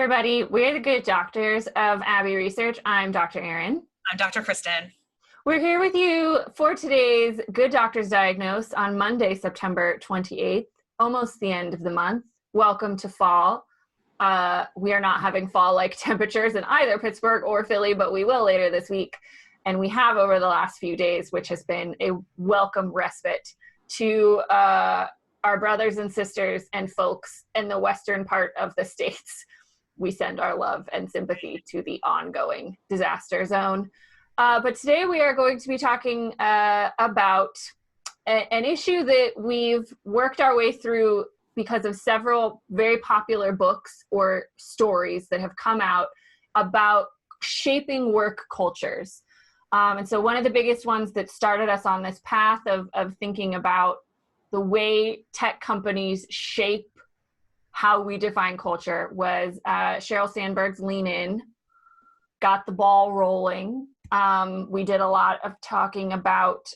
everybody. We're the Good Doctors of Abbey Research. I'm Dr. Erin. I'm Dr. Kristen. We're here with you for today's Good Doctors Diagnose on Monday, September 28th, almost the end of the month. Welcome to fall. We are not having fall-like temperatures in either Pittsburgh or Philly, but we will later this week. And we have over the last few days, which has been a welcome respite to our brothers and sisters and folks in the western part of the states. We send our love and sympathy to the ongoing disaster zone. But today we are going to be talking about an issue that we've worked our way through because of several very popular books or stories that have come out about shaping work cultures. And so one of the biggest ones that started us on this path of thinking about the way tech companies shape how we define culture was Sheryl Sandberg's Lean In, got the ball rolling. We did a lot of talking about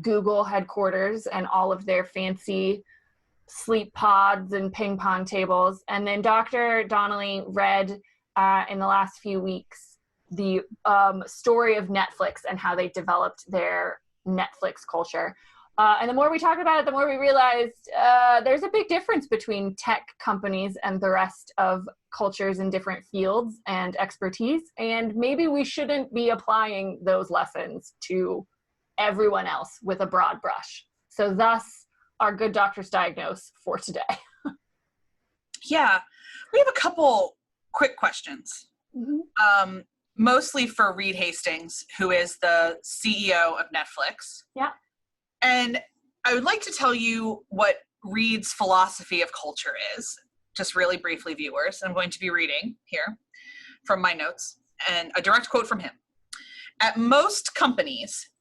Google headquarters and all of their fancy sleep pods and ping pong tables. And then Dr. Donnelly read in the last few weeks the story of Netflix and how they developed their Netflix culture. And the more we talked about it, the more we realized there's a big difference between tech companies and the rest of cultures in different fields and expertise. And maybe we shouldn't be applying those lessons to everyone else with a broad brush. So thus, our Good Doctors Diagnose for today. Yeah, we have a couple quick questions. Mm-hmm. Mostly for Reed Hastings, who is the CEO of Netflix. Yeah. And I would like to tell you what Reed's philosophy of culture is, just really briefly, viewers. I'm going to be reading here from my notes and a direct quote from him. At most companies,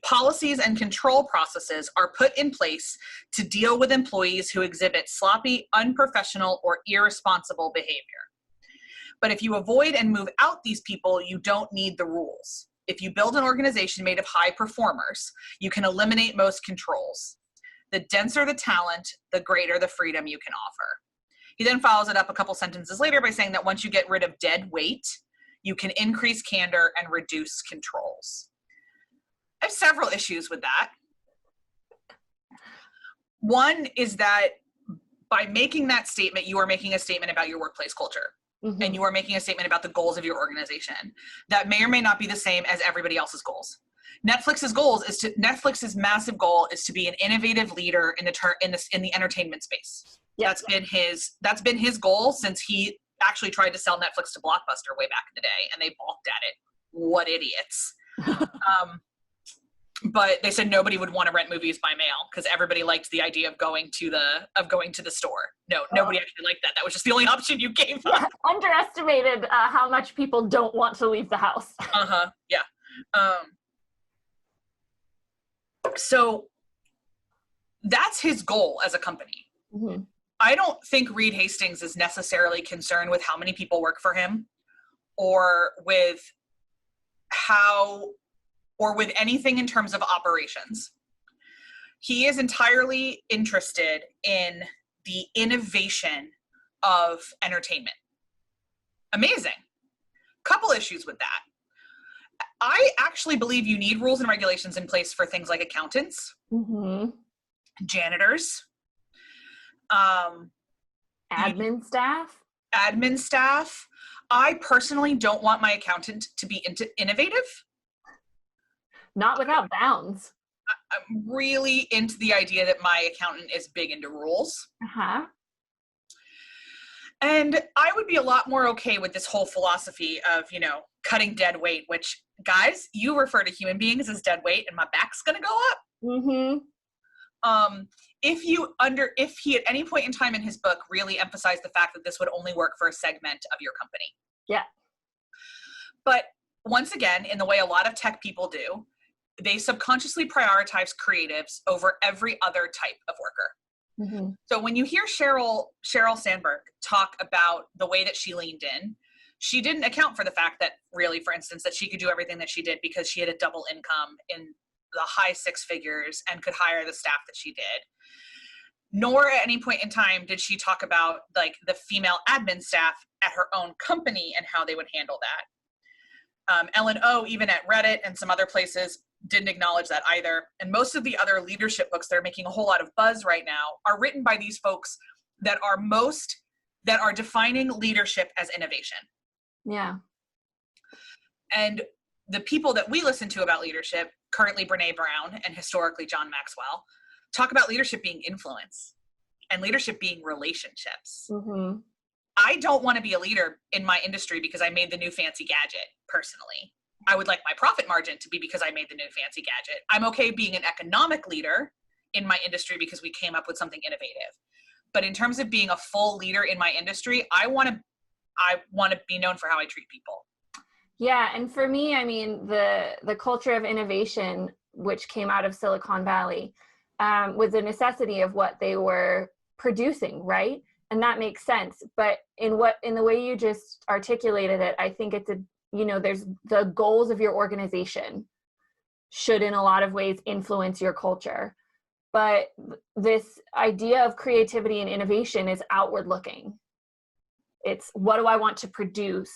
policies and control processes are put in place to deal with employees who exhibit sloppy, unprofessional, or irresponsible behavior. But if you avoid and move out these people, you don't need the rules. If you build an organization made of high performers, you can eliminate most controls. The denser the talent, the greater the freedom you can offer. He then follows it up a couple sentences later by saying that once you get rid of dead weight, you can increase candor and reduce controls. I have several issues with that. One is that by making that statement, you are making a statement about your workplace culture. Mm-hmm. And you are making a statement about the goals of your organization that may or may not be the same as everybody else's goals. Netflix's massive goal is to be an innovative leader in the entertainment space. Yep. That's been his goal since he actually tried to sell Netflix to Blockbuster way back in the day, and they balked at it. What idiots! But they said nobody would want to rent movies by mail because everybody liked the idea of going to the store. No, nobody actually liked that. That was just the only option you gave them. Yeah, underestimated how much people don't want to leave the house. Yeah. So that's his goal as a company. Mm-hmm. I don't think Reed Hastings is necessarily concerned with how many people work for him or with anything in terms of operations. He is entirely interested in the innovation of entertainment. Amazing. Couple issues with that. I actually believe you need rules and regulations in place for things like accountants, mm-hmm. janitors, admin staff. I personally don't want my accountant to be innovative. Not without bounds. I'm really into the idea that my accountant is big into rules. Uh-huh. And I would be a lot more okay with this whole philosophy of, cutting dead weight, which, guys, you refer to human beings as dead weight and my back's going to go up. Mm-hmm. If he at any point in time in his book really emphasized the fact that this would only work for a segment of your company. Yeah. But once again, in the way a lot of tech people do, they subconsciously prioritize creatives over every other type of worker. Mm-hmm. So when you hear Sheryl Sandberg talk about the way that she leaned in, she didn't account for the fact that really, for instance, that she could do everything that she did because she had a double income in the high six figures and could hire the staff that she did. nor at any point in time did she talk about like the female admin staff at her own company and how they would handle that. Ellen O, even at Reddit and some other places, didn't acknowledge that either. And most of the other leadership books that are making a whole lot of buzz right now are written by these folks that are defining leadership as innovation. Yeah. And the people that we listen to about leadership, currently Brene Brown and historically John Maxwell, talk about leadership being influence and leadership being relationships. Mm-hmm. I don't want to be a leader in my industry because I made the new fancy gadget, personally. I would like my profit margin to be because I made the new fancy gadget. I'm okay being an economic leader in my industry because we came up with something innovative. But in terms of being a full leader in my industry, I want to be known for how I treat people. Yeah, and for me, I mean, the culture of innovation, which came out of Silicon Valley, was a necessity of what they were producing, right? And that makes sense. But in the way you just articulated it, I think it's there's the goals of your organization should in a lot of ways influence your culture. But this idea of creativity and innovation is outward looking. It's what do I want to produce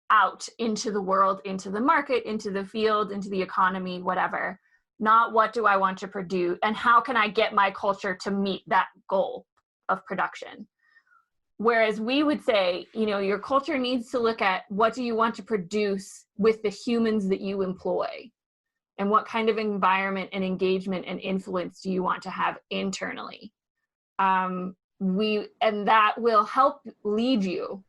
out into the world, into the market, into the field, into the economy, whatever. Not what do I want to produce and how can I get my culture to meet that goal of production. Whereas we would say, your culture needs to look at what do you want to produce with the humans that you employ, and what kind of environment and engagement and influence do you want to have internally. And that will help lead you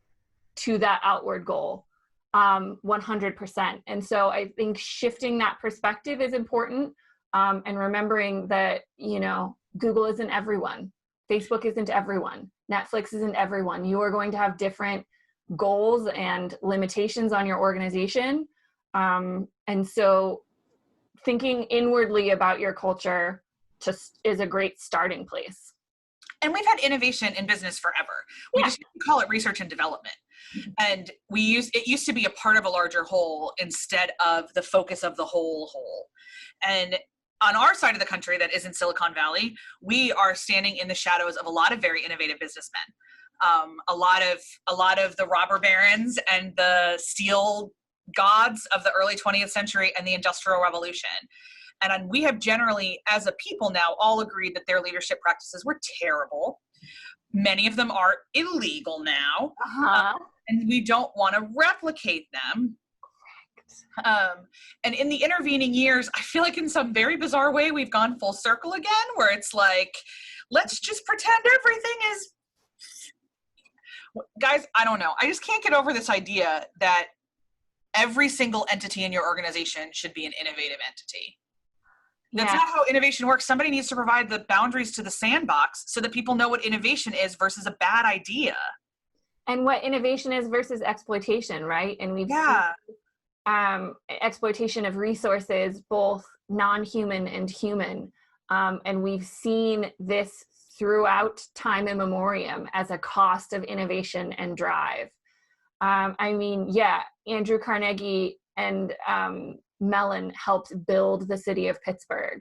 to that outward goal, 100%. And so I think shifting that perspective is important, and remembering that, Google isn't everyone. Facebook isn't everyone. Netflix isn't everyone. You are going to have different goals and limitations on your organization. And so thinking inwardly about your culture is a great starting place. And we've had innovation in business forever. We just call it research and development. And it used to be a part of a larger whole instead of the focus of the whole. And on our side of the country that isn't Silicon Valley, we are standing in the shadows of a lot of very innovative businessmen. A lot of the robber barons and the steel gods of the early 20th century and the Industrial Revolution. And we have generally, as a people now, all agreed that their leadership practices were terrible. Many of them are illegal now, and we don't want to replicate them. And in the intervening years, I feel like in some very bizarre way, we've gone full circle again, where it's like, let's just pretend everything is... Guys, I don't know. I just can't get over this idea that every single entity in your organization should be an innovative entity. That's not how innovation works. Somebody needs to provide the boundaries to the sandbox so that people know what innovation is versus a bad idea. And what innovation is versus exploitation, right? And we've seen exploitation of resources, both non-human and human. And we've seen this throughout time immemorial as a cost of innovation and drive. Andrew Carnegie and Mellon helped build the city of Pittsburgh,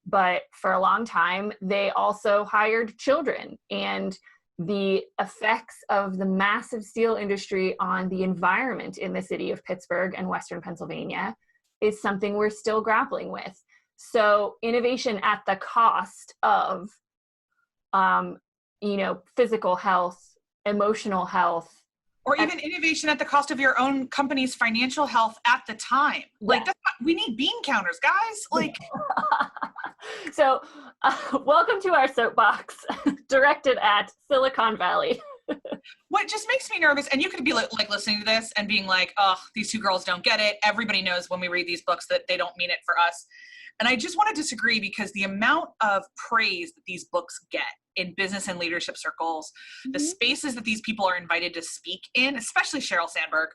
but for a long time, they also hired children, and the effects of the massive steel industry on the environment in the city of Pittsburgh and Western Pennsylvania is something we're still grappling with. So innovation at the cost of, physical health, emotional health, or even innovation at the cost of your own company's financial health at the time. Like, we need bean counters, guys. Like, so welcome to our soapbox directed at Silicon Valley. What just makes me nervous, and you could be like listening to this and being like, oh, these two girls don't get it. Everybody knows when we read these books that they don't mean it for us. And I just want to disagree, because the amount of praise that these books get in business and leadership circles, the spaces that these people are invited to speak in, especially Sheryl Sandberg.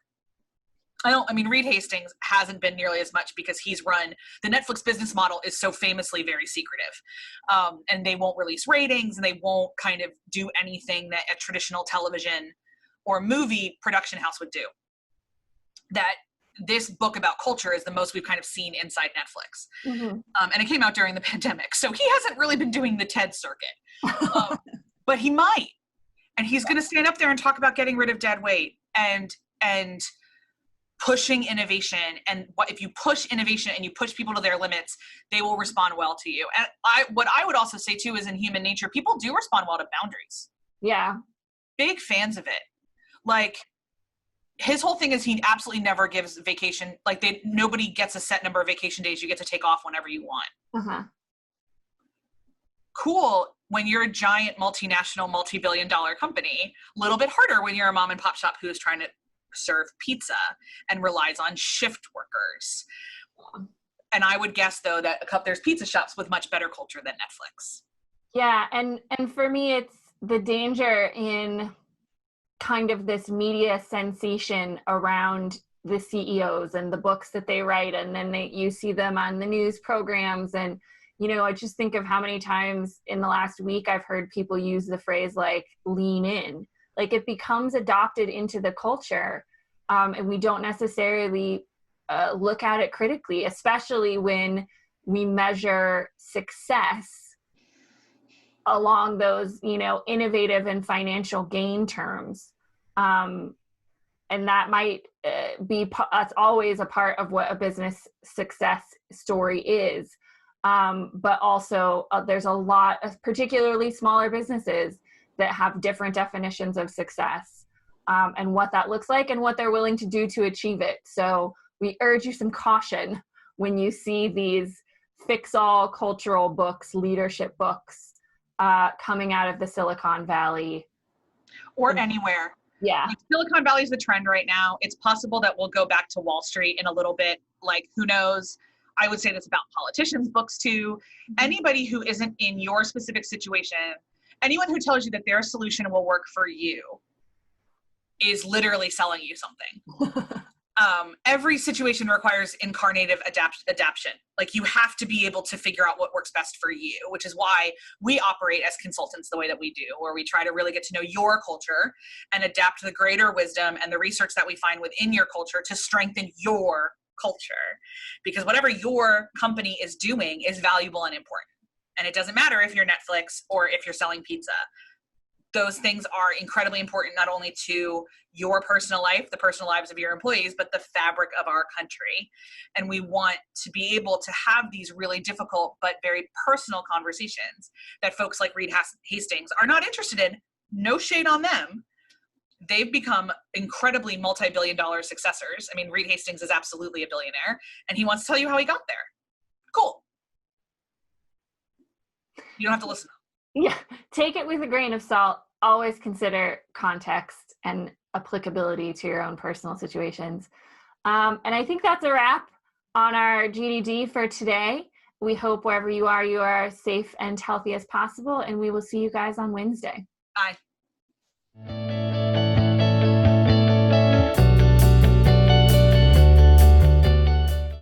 Reed Hastings hasn't been nearly as much because he's run, the Netflix business model is so famously very secretive. And they won't release ratings, and they won't kind of do anything that a traditional television or movie production house would do. That this book about culture is the most we've kind of seen inside Netflix. Mm-hmm. And it came out during the pandemic. So he hasn't really been doing the TED circuit, but he might. And he's going to stand up there and talk about getting rid of dead weight and pushing innovation. And if you push innovation and you push people to their limits, they will respond well to you. And what I would also say too is in human nature, people do respond well to boundaries. Yeah. Big fans of it. Like, his whole thing is he absolutely never gives vacation. Like, nobody gets a set number of vacation days. You get to take off whenever you want. Uh-huh. Cool when you're a giant multinational, multi-billion-dollar company. A little bit harder when you're a mom and pop shop who's trying to serve pizza and relies on shift workers. And I would guess, though, that there's pizza shops with much better culture than Netflix. Yeah, and for me, it's the danger in kind of this media sensation around the CEOs and the books that they write, and then you see them on the news programs. And, you know, I just think of how many times in the last week I've heard people use the phrase like lean in. Like, it becomes adopted into the culture, and we don't necessarily look at it critically, especially when we measure success along those, you know, innovative and financial gain terms. And that might be that's always a part of what a business success story is. But also there's a lot of particularly smaller businesses that have different definitions of success, and what that looks like and what they're willing to do to achieve it. So we urge you some caution when you see these fix-all cultural books, leadership books, coming out of the Silicon Valley. Or anywhere. Yeah. Like, Silicon Valley is the trend right now. It's possible that we'll go back to Wall Street in a little bit. Like, who knows? I would say this about politicians' books too. Mm-hmm. Anybody who isn't in your specific situation, anyone who tells you that their solution will work for you is literally selling you something. Every situation requires incarnative adaptation. Like, you have to be able to figure out what works best for you, which is why we operate as consultants the way that we do, where we try to really get to know your culture and adapt the greater wisdom and the research that we find within your culture to strengthen your culture. Because whatever your company is doing is valuable and important. And it doesn't matter if you're Netflix or if you're selling pizza. Those things are incredibly important, not only to your personal life, the personal lives of your employees, but the fabric of our country. And we want to be able to have these really difficult but very personal conversations that folks like Reed Hastings are not interested in. No shade on them. They've become incredibly multi-billion-dollar successors. I mean, Reed Hastings is absolutely a billionaire, and he wants to tell you how he got there. Cool. You don't have to listen. Yeah, take it with a grain of salt. Always consider context and applicability to your own personal situations. And I think that's a wrap on our GDD for today. We hope wherever you are safe and healthy as possible, and we will see you guys on Wednesday. Bye.